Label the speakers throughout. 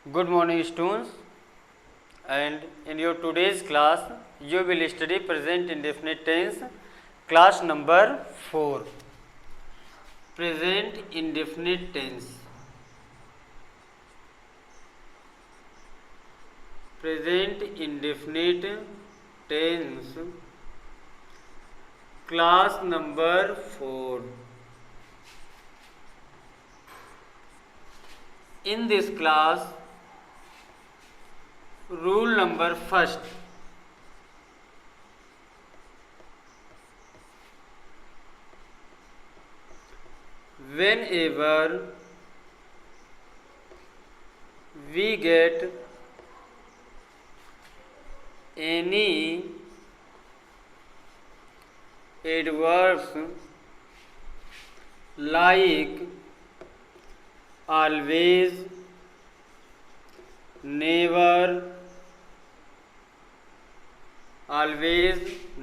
Speaker 1: Good morning, students. And in your today's class, you will study present indefinite tense, class number 4. Present indefinite tense. Present indefinite tense, class number 4. In this class, rule number first. Whenever we get any adverbs like always,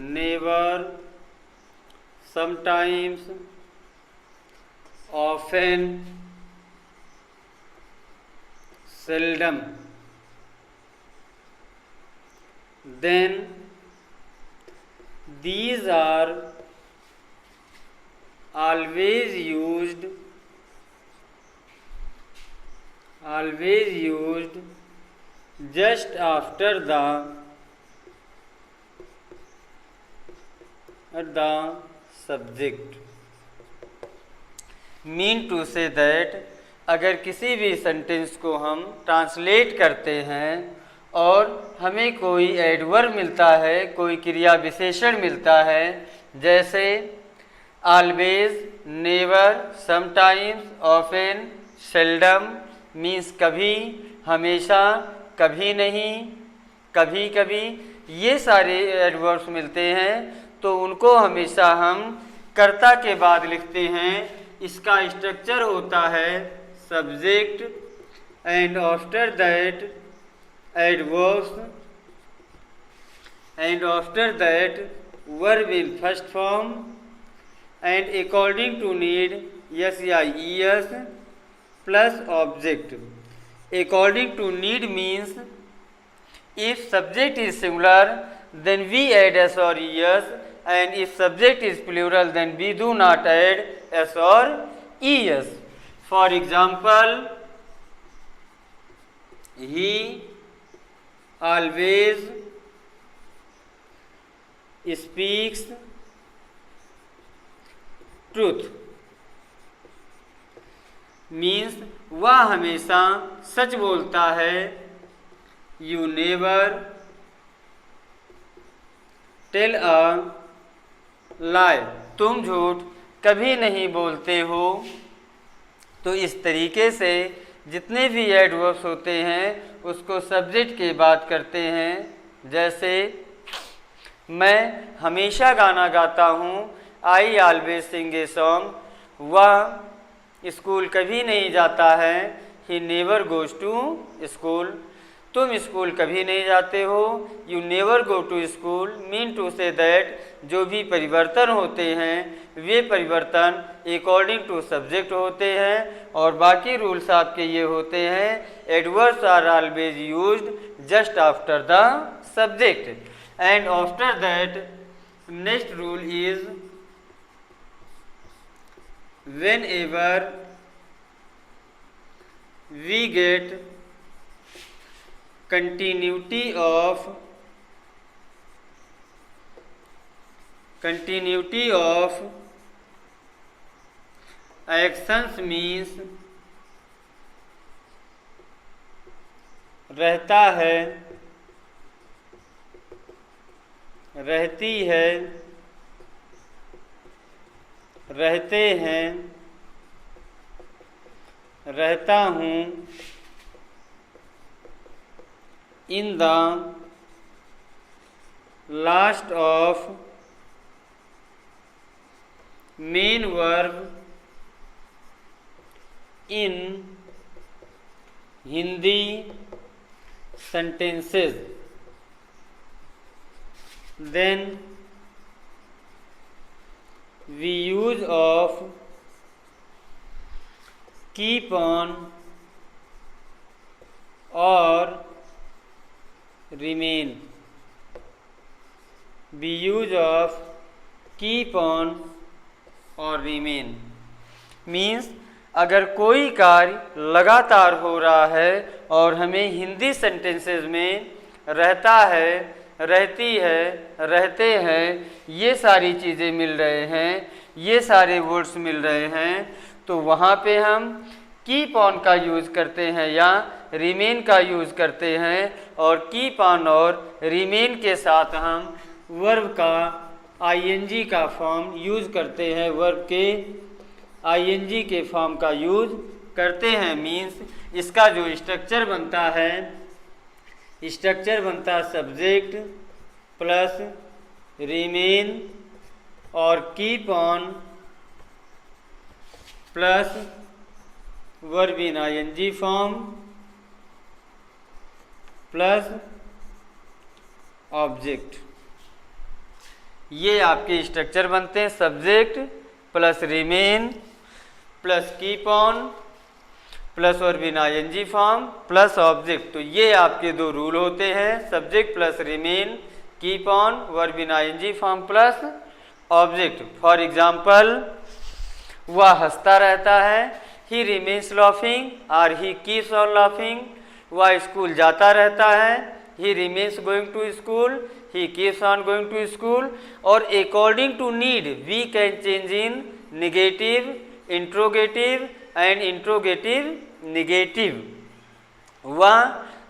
Speaker 1: never, sometimes, often, seldom, then these are always used just after the subject. Mean to say that अगर किसी भी sentence को हम translate करते हैं और हमें कोई एडवर्ब मिलता है, कोई क्रिया विशेषण मिलता है, जैसे always, never, sometimes, often, seldom means कभी, हमेशा, कभी नहीं, कभी कभी, ये सारे एडवर्ब्स मिलते हैं तो उनको हमेशा हम कर्ता के बाद लिखते हैं। इसका स्ट्रक्चर होता है subject and after that adverbs and after that verb in first form and according to need s या es plus object. According to need means if subject is singular then we add s or es, and if subject is plural then we do not add s or es. For example, he always speaks truth means वह हमेशा सच बोलता है। You never tell a लाई, तुम झूठ कभी नहीं बोलते हो। तो इस तरीके से जितने भी एडवर्ब्स होते हैं उसको सब्जेक्ट के बाद करते हैं। जैसे मैं हमेशा गाना गाता हूँ, I always sing a song, वह स्कूल कभी नहीं जाता है, he never goes to school, तुम स्कूल कभी नहीं जाते हो, you never go to school mean to say that जो भी परिवर्तन होते हैं वे परिवर्तन अकॉर्डिंग टू सब्जेक्ट होते हैं और बाकी रूल्स आपके ये होते हैं adverbs are always used just after the subject and after that next rule is whenever we get continuity of actions means रहता है, रहती है, रहते हैं, रहता हूँ, in the last of main verb in Hindi sentences, then we use of keep on remain. Be use of keep on और remain means अगर कोई कार्य लगातार हो रहा है और हमें हिंदी सेंटेंसेस में रहता है, रहती है, रहते हैं, ये सारी चीज़ें मिल रहे हैं, ये सारे वर्ड्स मिल रहे हैं, तो वहाँ पे हम कीप ऑन का यूज़ करते हैं या रिमेन का यूज़ करते हैं और कीप ऑन और रिमेन के साथ हम वर्ब का आईएनजी का फॉर्म यूज़ करते हैं, वर्ब के आईएनजी के फॉर्म का यूज़ करते हैं। मीन्स इसका जो स्ट्रक्चर बनता है, स्ट्रक्चर बनता है सब्जेक्ट प्लस रिमेन और keep on plus verb in ING form plus object. ये आपके स्ट्रक्चर बनते हैं, subject plus remain plus keep on plus verb in ING form plus object. तो ये आपके दो रूल होते हैं, subject plus remain, keep on, verb in ING form plus object. For example, वह हंसता रहता है, ही रिमेन्स लाफिंग और ही कीप्स ऑन लाफिंग। वह स्कूल जाता रहता है, he remains going to school, he keeps on going to school. और according to need we can change in negative, interrogative and interrogative negative. वह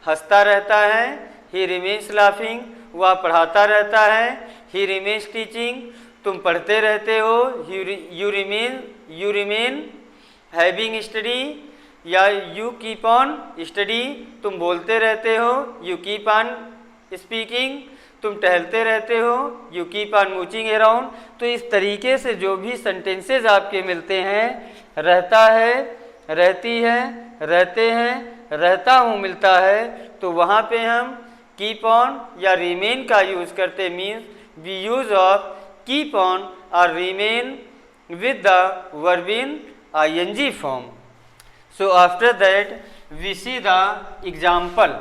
Speaker 1: हंसता रहता है, ही रिमेन्स लाफिंग। वह पढ़ाता रहता है, ही रिमेन्स टीचिंग। तुम पढ़ते रहते हो, यू रिमेन हैविंग स्टडी या यू कीप ऑन स्टडी। तुम बोलते रहते हो, यू कीप ऑन स्पीकिंग। तुम टहलते रहते हो, you keep on moving around. तो इस तरीके से जो भी सेंटेंसेस आपके मिलते हैं, रहता है, रहती है, रहते हैं, रहता हूँ मिलता है, तो वहाँ पे हम कीप ऑन या रिमेन का यूज़ करते। Means we use of keep on और remain with the verb in ing form. So after that we see the example.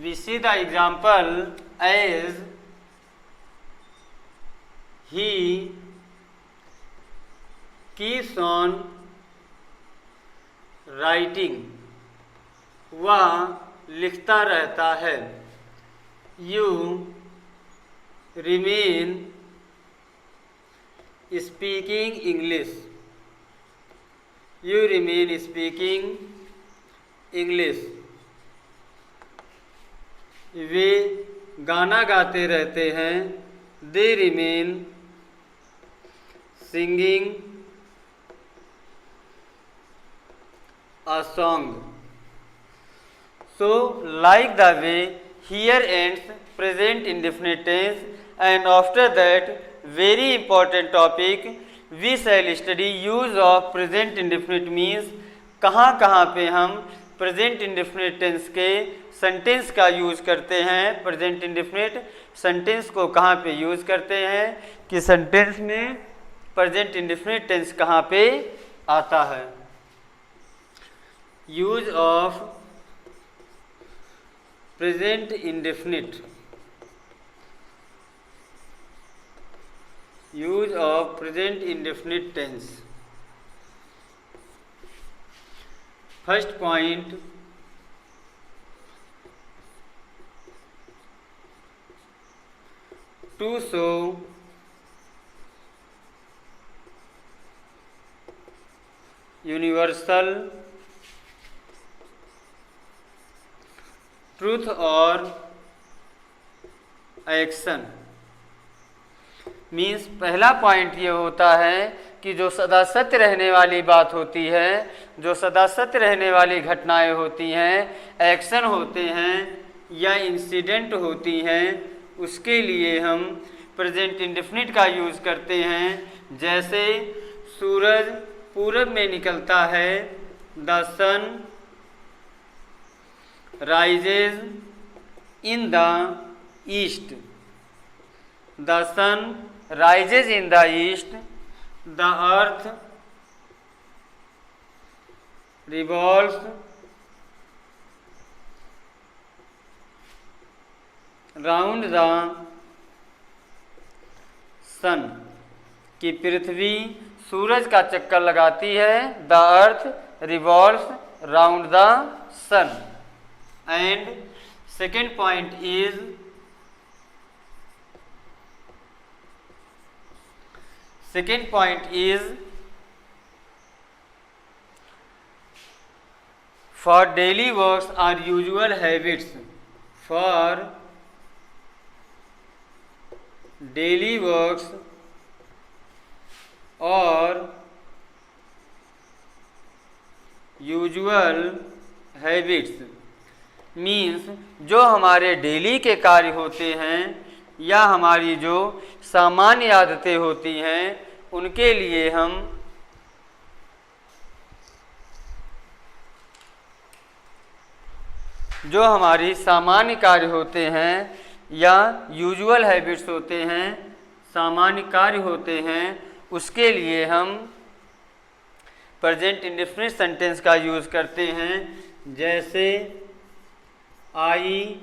Speaker 1: We see the example as he keeps on writing. वह लिखता रहता है। You remain speaking English. You remain speaking English. वे गाना गाते रहते हैं, they remain singing a song. So like the way here ends present indefinite tense and after that very important topic we shall study use of present indefinite. Means कहाँ कहाँ पे हम present indefinite tense के sentence का use करते हैं, present indefinite sentence को कहाँ पे यूज़ करते हैं, कि सेंटेंस में प्रेजेंट इंडेफिनिट टेंस कहाँ पे आता है। Use of present indefinite, use of present indefinite tense. First point, to show universal truth और एक्शन। मीन्स पहला पॉइंट ये होता है कि जो सदा सत्य रहने वाली बात होती है, जो सदा सत्य रहने वाली घटनाएं होती हैं, एक्शन होते हैं या इंसिडेंट होती हैं, उसके लिए हम प्रेजेंट इंडेफिनिट का यूज़ करते हैं। जैसे सूरज पूरब में निकलता है, the sun rises in the east, the sun rises in the east, the earth revolves round the sun, कि पृथ्वी सूरज का चक्कर लगाती है, the earth revolves round the sun. And second point is for daily works or usual habits, for daily works और usual habits means जो हमारे डेली के कार्य होते हैं या हमारी जो सामान्य आदतें होती हैं, उनके लिए हम जो हमारी सामान्य कार्य होते हैं या यूजुअल हैबिट्स होते हैं, सामान्य कार्य होते हैं, उसके लिए हम प्रेजेंट इंडेफिनिट सेंटेंस का यूज़ करते हैं। जैसे I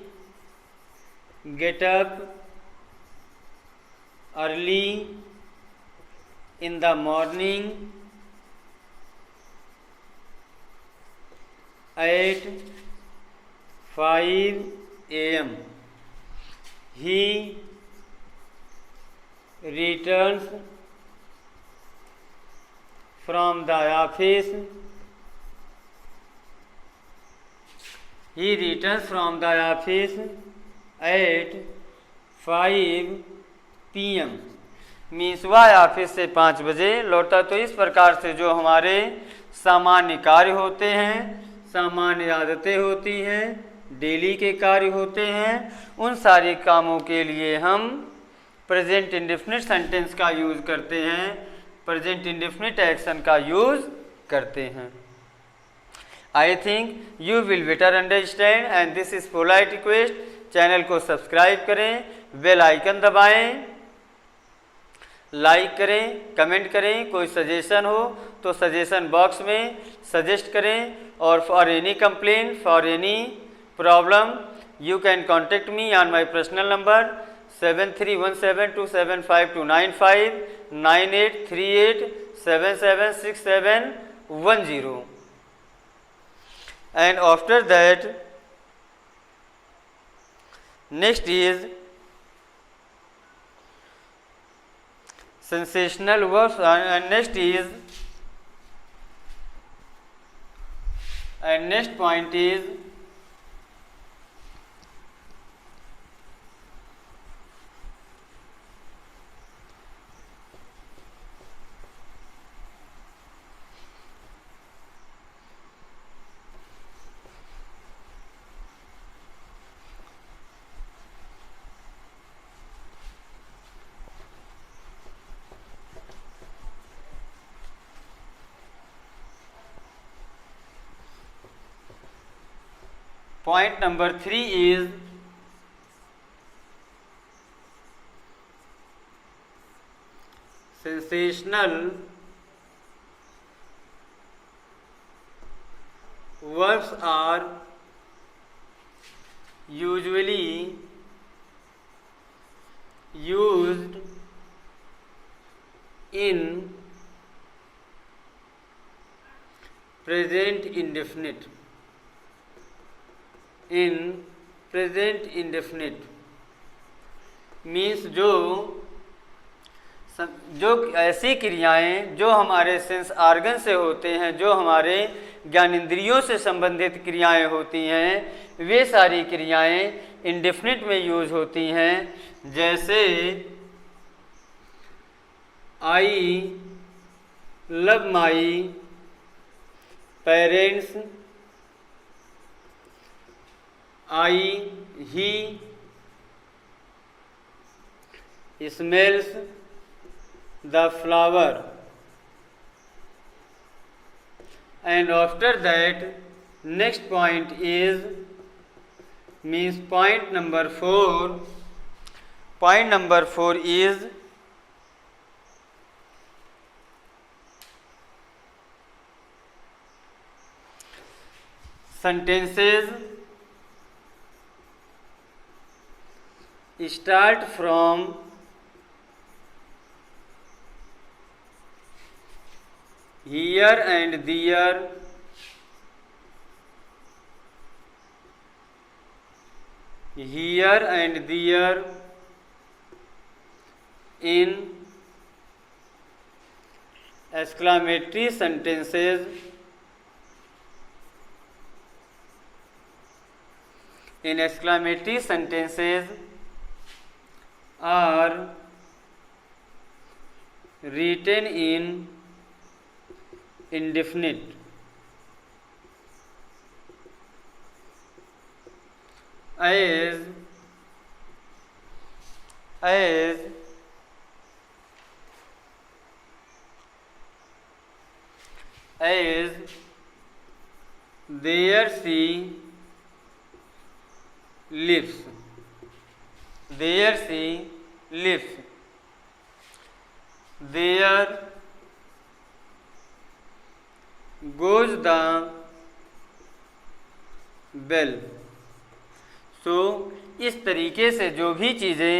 Speaker 1: get up early in the morning at 5 AM, he returns from the office, at 5 PM, means वह ऑफिस से 5 बजे लौटा। तो इस प्रकार से जो हमारे सामान्य कार्य होते हैं, सामान्य आदतें होती हैं, डेली के कार्य होते हैं, उन सारे कामों के लिए हम प्रेजेंट इंडेफिनिट सेंटेंस का यूज़ करते हैं, प्रेजेंट इंडेफिनिट एक्शन का यूज़ करते हैं। I think you will better understand and this is polite request. Channel को सब्सक्राइब करें, बेल आइकन दबाएं, लाइक करें, कमेंट करें। कोई सजेशन हो तो सजेशन बॉक्स में सजेस्ट करें। और for any complain, for any problem, you can contact me on my personal number 7317275295 9838776710. And after that, next is sensational verbs, and next point is point number 3 is sensational verbs are usually used in present indefinite. In present indefinite means जो जो ऐसी क्रियाएं जो हमारे sense argon से होते हैं, जो हमारे ज्ञानेंद्रियों से संबंधित क्रियाएं होती हैं, वे सारी क्रियाएं इंडेफिनिट में यूज होती हैं। जैसे I love my parents, I he smells the flower, and after that next point is means point number 4. Point number 4 is sentences start from here and there, here and there in exclamatory sentences, in exclamatory sentences are written in indefinite. As there she lives, there she lives, there goes the bell. सो इस तरीके से जो भी चीज़ें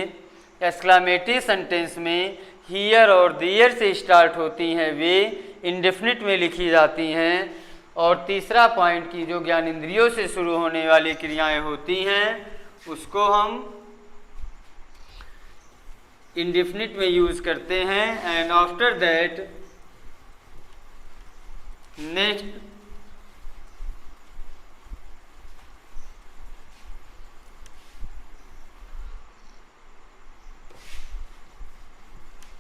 Speaker 1: exclamatory sentence में here और there से start होती हैं वे इंडेफिनिट में लिखी जाती हैं। और तीसरा पॉइंट की जो ज्ञानेंद्रियों से शुरू होने वाली क्रियाएं होती हैं उसको हम इंडेफिनिट में यूज़ करते हैं। And after that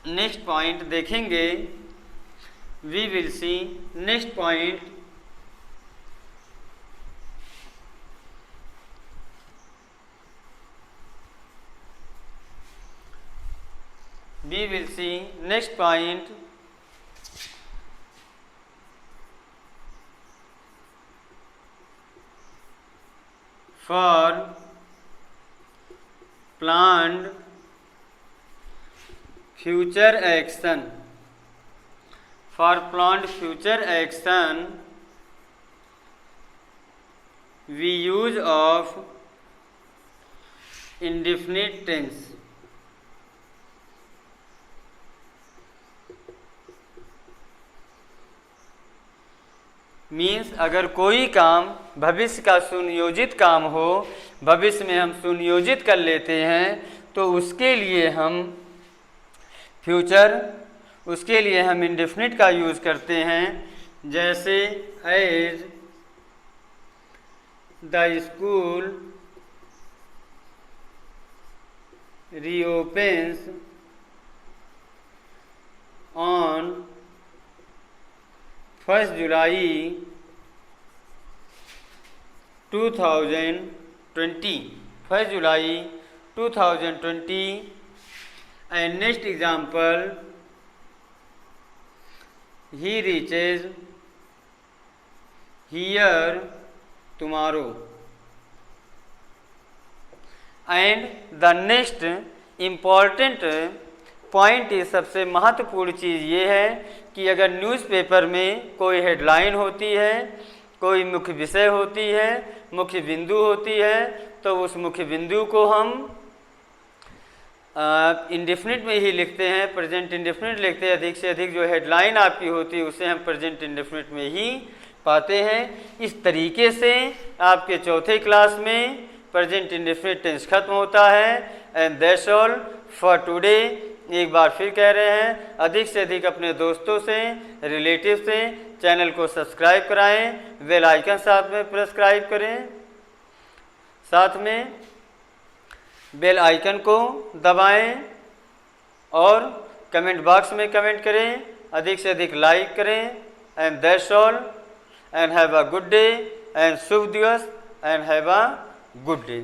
Speaker 1: next point देखेंगे। We will see next point for planned future action. For planned future action we use of indefinite tense. Means अगर कोई काम भविष्य का सुनियोजित काम हो, भविष्य में हम सुनियोजित कर लेते हैं तो उसके लिए हम फ्यूचर, उसके लिए हम इंडेफिनिट का यूज़ करते हैं। जैसे as the school reopens on 1 July 2020, 1 July 2020। And next example, he reaches here tomorrow. And the next important point is, सबसे महत्वपूर्ण चीज़ ये है कि अगर न्यूज़पेपर में कोई हेडलाइन होती है, कोई मुख्य विषय होती है, मुख्य बिंदु होती है, तो उस मुख्य बिंदु को हम इंडेफिनिट में ही लिखते हैं, प्रेजेंट इंडेफिनिट लिखते हैं। अधिक से अधिक जो हेडलाइन आपकी होती है उसे हम प्रेजेंट इंडेफिनिट में ही पाते हैं। इस तरीके से आपके चौथे क्लास में प्रेजेंट इंडेफिनिट टेंस खत्म होता है। And that's all for today. एक बार फिर कह रहे हैं, अधिक से अधिक अपने दोस्तों से, रिलेटिव से चैनल को सब्सक्राइब कराएं, बेल आइकन साथ में सब्सक्राइब करें, साथ में बेल आइकन को दबाएं और कमेंट बॉक्स में कमेंट करें, अधिक से अधिक लाइक करें। And that's all, and have a good day and शुभ दिवस and have a good day.